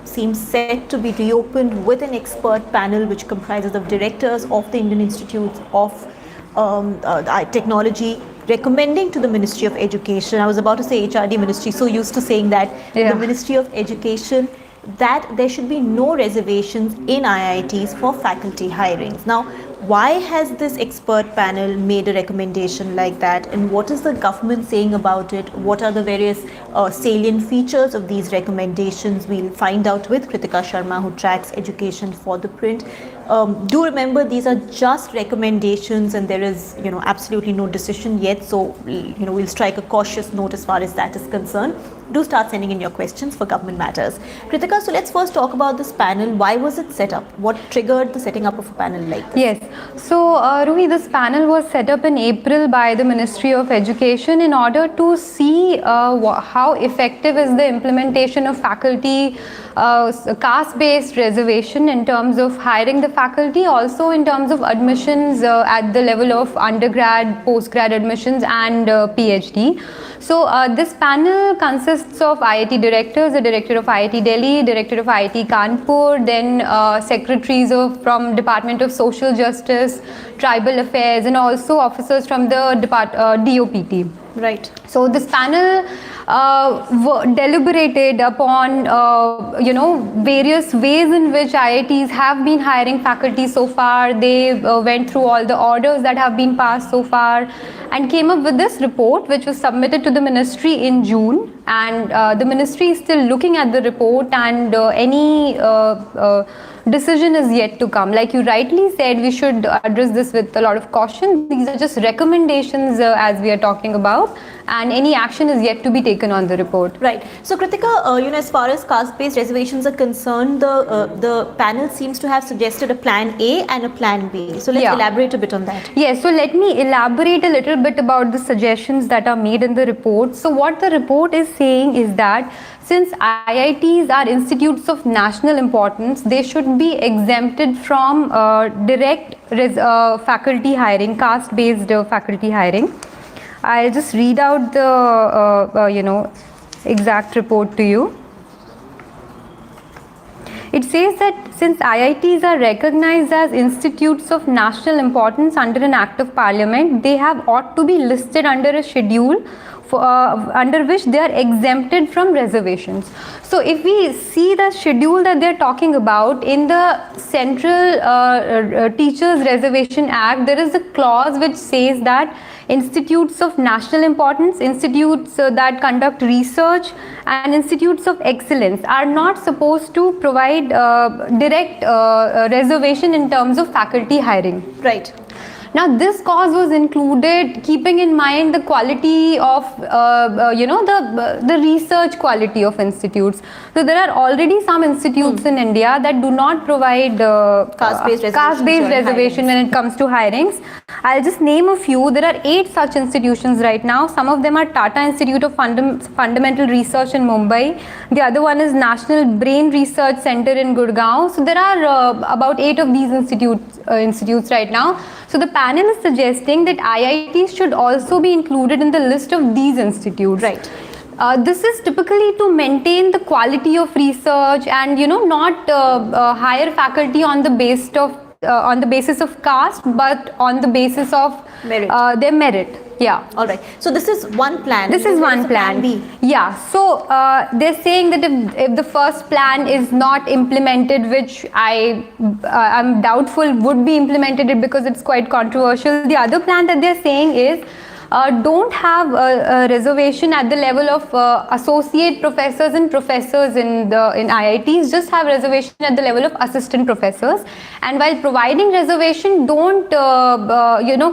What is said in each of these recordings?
seems set to be reopened with an expert panel which comprises of directors of the Indian Institutes of Technology, recommending to the Ministry of Education, I was about to say HRD Ministry, so used to saying that, the Ministry of Education, that there should be no reservations in IITs for faculty hirings. Now, why has this expert panel made a recommendation like that, and what is the government saying about it? What are the various salient features of these recommendations? We'll find out with Kritika Sharma, who tracks education for ThePrint. Do remember, these are just recommendations and there is absolutely no decision yet, so we'll strike a cautious note as far as that is concerned. Do start sending in your questions for government matters. Kritika, so let's first talk about this panel. Why was it set up? What triggered the setting up of a panel like this? Yes, so Ruhi, this panel was set up in April by the Ministry of Education in order to see how effective is the implementation of faculty caste-based reservation in terms of hiring the faculty, also in terms of admissions at the level of undergrad, postgrad admissions and PhD. So this panel consists of IIT directors, the director of IIT Delhi, director of IIT Kanpur, then secretaries from Department of Social Justice, Tribal Affairs, and also officers from the DOPT. Right. So this panel deliberated upon various ways in which IITs have been hiring faculty so far. They went through all the orders that have been passed so far and came up with this report, which was submitted to the ministry in June, and the ministry is still looking at the report, and any decision is yet to come. Like you rightly said, we should address this with a lot of caution. These are just recommendations as we are talking about, and any action is yet to be taken on the report. Right. So Kritika, as far as caste-based reservations are concerned, the panel seems to have suggested a plan A and a plan B. So let's elaborate a bit on that. Yes, so let me elaborate a little bit about the suggestions that are made in the report. So what the report is saying is that since IITs are institutes of national importance, they should be exempted from direct faculty hiring, caste-based faculty hiring. I'll just read out the exact report to you. It says that since IITs are recognized as institutes of national importance under an Act of Parliament, they ought to be listed under a schedule under which they are exempted from reservations. So if we see the schedule that they are talking about in the Central Teachers Reservation Act, there is a clause which says that institutes of national importance, institutes that conduct research, and institutes of excellence are not supposed to provide direct reservation in terms of faculty hiring. Right. Now this clause was included keeping in mind the quality of the research quality of institutes. So there are already some institutes in India that do not provide caste-based reservation when it comes to hirings. I'll just name a few. There are 8 such institutions right now. Some of them are Tata Institute of Fundamental Research in Mumbai. The other one is National Brain Research Center in Gurgaon. So there are about 8 of these institutes right now. So the panel is suggesting that IITs should also be included in the list of these institutes. Right. This is typically to maintain the quality of research and not hire faculty on the basis of caste, but on the basis of their merit. Yeah. All right. So this is one plan. This is one plan. B. Yeah. So they're saying that if the first plan is not implemented, which I'm doubtful would be implemented because it's quite controversial. The other plan that they're saying is don't have a reservation at the level of associate professors and professors in IITs. Just have reservation at the level of assistant professors. And while providing reservation, don't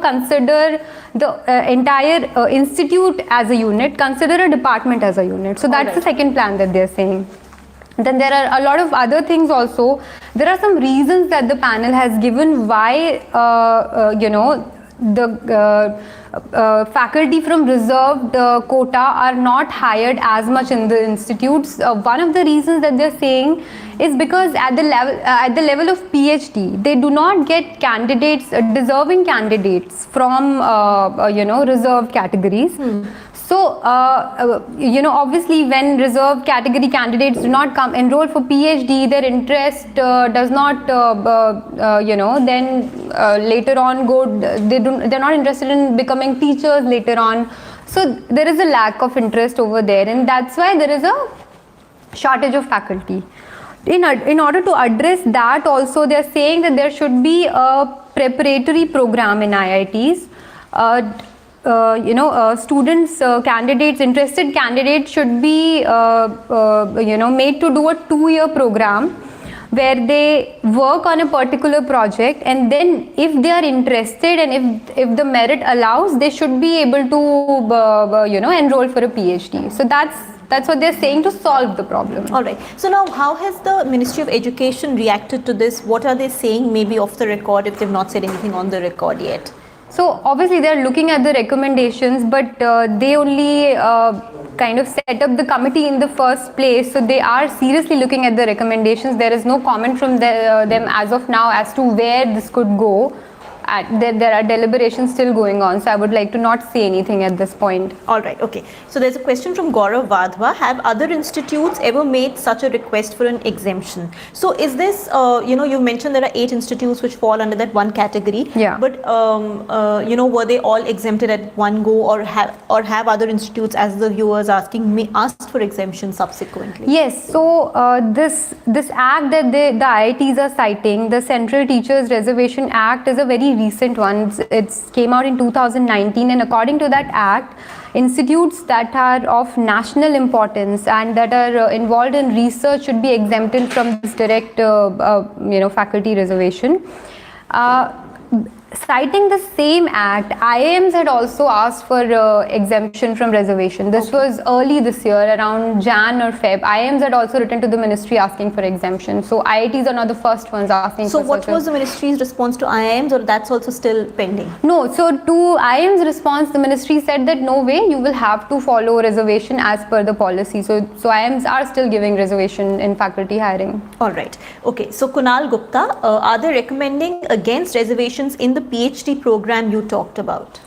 consider the entire institute as a unit. Consider a department as a unit. So that's the second plan that they're saying. Then there are a lot of other things also. There are some reasons that the panel has given why the faculty from reserved quota are not hired as much in the institutes. One of the reasons that they're saying is because at the level of PhD, they do not get candidates, deserving candidates from reserved categories. So, obviously, when reserved category candidates do not come enroll for PhD, their interest does not, then later on they're not interested in becoming teachers later on. So, there is a lack of interest over there, and that's why there is a shortage of faculty. In order to address that also, they are saying that there should be a preparatory program in IITs. Students, interested candidates should be, made to do a 2-year program where they work on a particular project, and then if they are interested and if the merit allows, they should be able to, enroll for a PhD. So that's what they're saying to solve the problem. All right. So now, how has the Ministry of Education reacted to this? What are they saying, maybe off the record, if they've not said anything on the record yet? So obviously they're looking at the recommendations, but they only kind of set up the committee in the first place. So they are seriously looking at the recommendations. There is no comment from them as of now as to where this could go. There are deliberations still going on, so I would like to not say anything at this point. All right, okay. So there's a question from Gaurav Vadhva. Have other institutes ever made such a request for an exemption? So is this, you mentioned there are 8 institutes which fall under that one category. Yeah. But, were they all exempted at one go, or have other institutes, as the viewers asking, asked for exemption subsequently? Yes. So this act that the IITs are citing, the Central Teachers Reservation Act, is a very recent one. It came out in 2019, and according to that act, institutes that are of national importance and that are involved in research should be exempted from this direct faculty reservation. Citing the same act, IIMs had also asked for exemption from reservation. This was early this year, around Jan or Feb. IIMs had also written to the ministry asking for exemption. So IITs are not the first ones asking so for. So what was the ministry's response to IIMs, or that's also still pending? No, so to IIM's response, the ministry said that no way, you will have to follow reservation as per the policy. So IIMs are still giving reservation in faculty hiring. All right. Okay. So Kunal Gupta, are they recommending against reservations in the PhD program you talked about?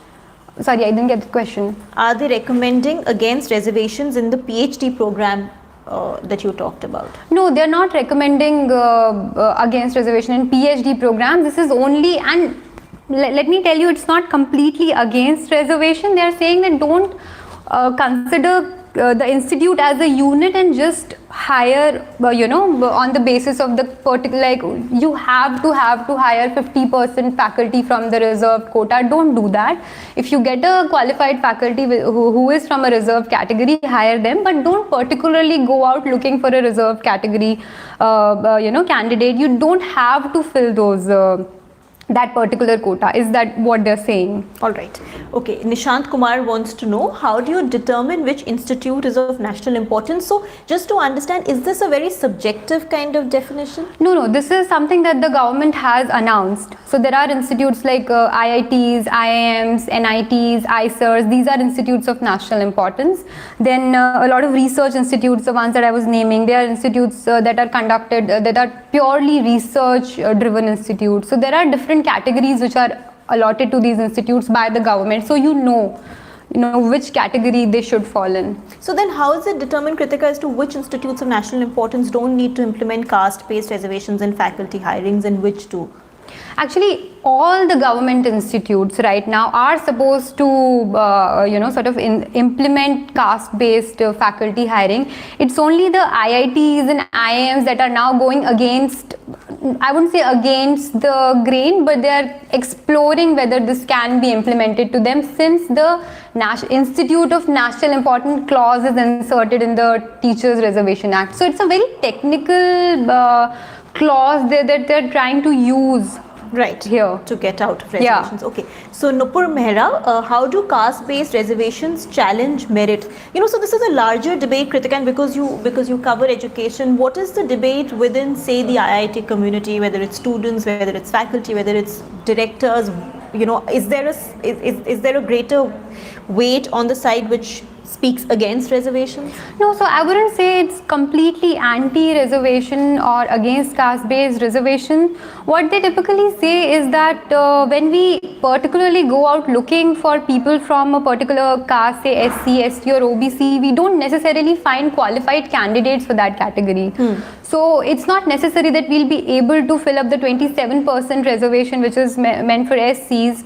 Sorry, I didn't get the question. Are they recommending against reservations in the PhD program that you talked about? No, they're not recommending against reservation in PhD program. This is only, and let me tell you, it's not completely against reservation. They're saying that don't consider the institute as a unit and just hire, on the basis of the particular, like you have to hire 50% faculty from the reserved quota. Don't do that. If you get a qualified faculty who is from a reserved category, hire them, but don't particularly go out looking for a reserved category, candidate. You don't have to fill those that particular quota. Is that what they're saying? All right. Okay. Nishant Kumar wants to know, how do you determine which institute is of national importance? So just to understand, is this a very subjective kind of definition? No, this is something that the government has announced. So there are institutes like IITs, IIMs, NITs, ISERs. These are institutes of national importance. Then a lot of research institutes, the ones that I was naming, they are institutes that are conducted, that are purely research driven institutes. So there are different categories which are allotted to these institutes by the government, so you know which category they should fall in. So then how is it determined, Kritika, as to which institutes of national importance don't need to implement caste-based reservations in faculty hirings and which do? Actually, all the government institutes right now are supposed to, implement caste-based faculty hiring. It's only the IITs and IIMs that are now going against, I wouldn't say against the grain, but they are exploring whether this can be implemented to them, since the Institute of National Importance clause is inserted in the Teachers Reservation Act. So it's a very technical clause that they're trying to use. Right, here to get out of reservations. Yeah. Okay, so Nupur Mehra, how do caste-based reservations challenge merit? So this is a larger debate, Kritika, and because you cover education, what is the debate within, say, the IIT community, whether it's students, whether it's faculty, whether it's directors? Is there a greater weight on the side which speaks against reservations? No, so I wouldn't say it's completely anti-reservation or against caste-based reservation. What they typically say is that when we particularly go out looking for people from a particular caste, say SC, ST or OBC, we don't necessarily find qualified candidates for that category. So it's not necessary that we'll be able to fill up the 27% reservation which is meant for SCs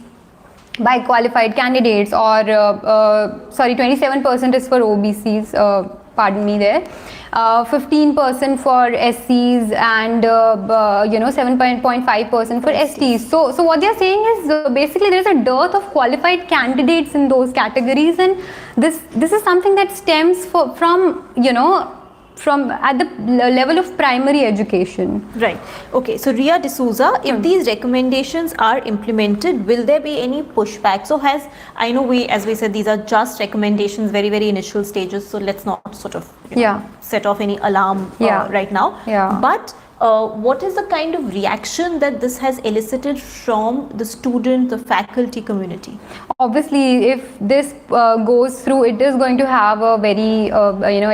by qualified candidates, or 27% is for OBCs, pardon me there, 15% for SCs, and 7.5% for STs. So what they are saying is basically there is a dearth of qualified candidates in those categories, and this is something that stems from at the level of primary education. Right. Okay. So Ria D'Souza, if these recommendations are implemented, will there be any pushback? So I know as we said, these are just recommendations, very, very initial stages. So let's not sort of set off any alarm right now. Yeah. But what is the kind of reaction that this has elicited from the student, the faculty community? Obviously, if this goes through, it is going to have a very,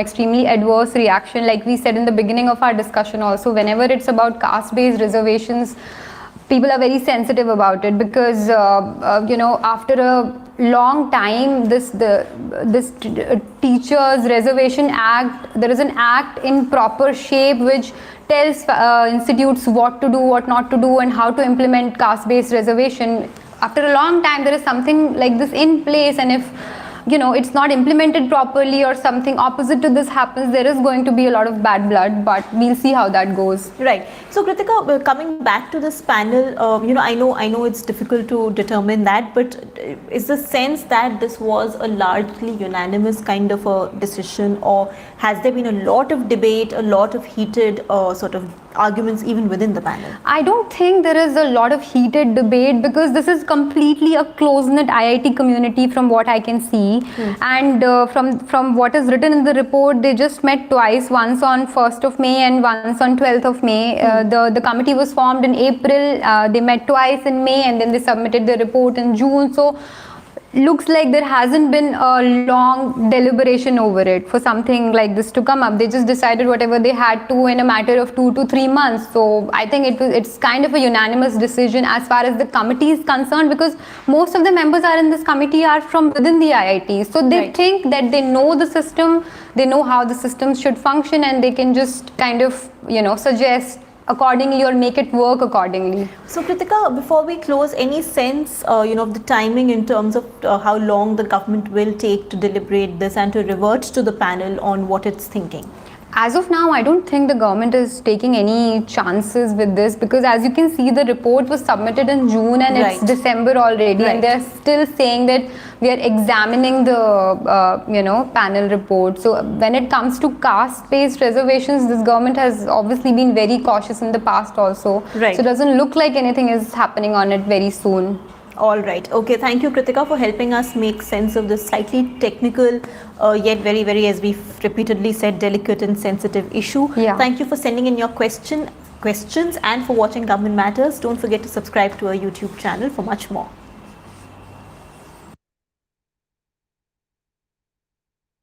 extremely adverse reaction. Like we said in the beginning of our discussion also, whenever it's about caste-based reservations, people are very sensitive about it because, after a long time, this Teachers Reservation Act, there is an act in proper shape which tells institutes what to do, what not to do, and how to implement caste-based reservation. After a long time, there is something like this in place, and if it's not implemented properly or something opposite to this happens, there is going to be a lot of bad blood, but we'll see how that goes. Right. So Kritika, coming back to this panel, I know it's difficult to determine that, but is the sense that this was a largely unanimous kind of a decision, or has there been a lot of debate, a lot of heated sort of arguments even within the panel? I don't think there is a lot of heated debate because this is completely a close-knit IIT community from what I can see. And from what is written in the report, they just met twice, once on 1st of May and once on 12th of May. The committee was formed in April, they met twice in May, and then they submitted the report in June. So looks like there hasn't been a long deliberation over it for something like this to come up. They just decided whatever they had to in a matter of 2 to 3 months. So I think it's kind of a unanimous decision as far as the committee is concerned, because most of the members are in this committee are from within the IIT. So they think that they know the system, they know how the system should function, and they can just kind of suggest accordingly or make it work accordingly. So Kritika, before we close, any sense of the timing in terms of how long the government will take to deliberate this and to revert to the panel on what it's thinking? As of now, I don't think the government is taking any chances with this, because as you can see, the report was submitted in June and it's December already, and they're still saying that we are examining the panel report. So when it comes to caste-based reservations, this government has obviously been very cautious in the past also. So it doesn't look like anything is happening on it very soon. All right. Okay. Thank you, Kritika, for helping us make sense of this slightly technical, yet very, very, as we've repeatedly said, delicate and sensitive issue. Thank you for sending in your questions and for watching Government Matters. Don't forget to subscribe to our YouTube channel for much more.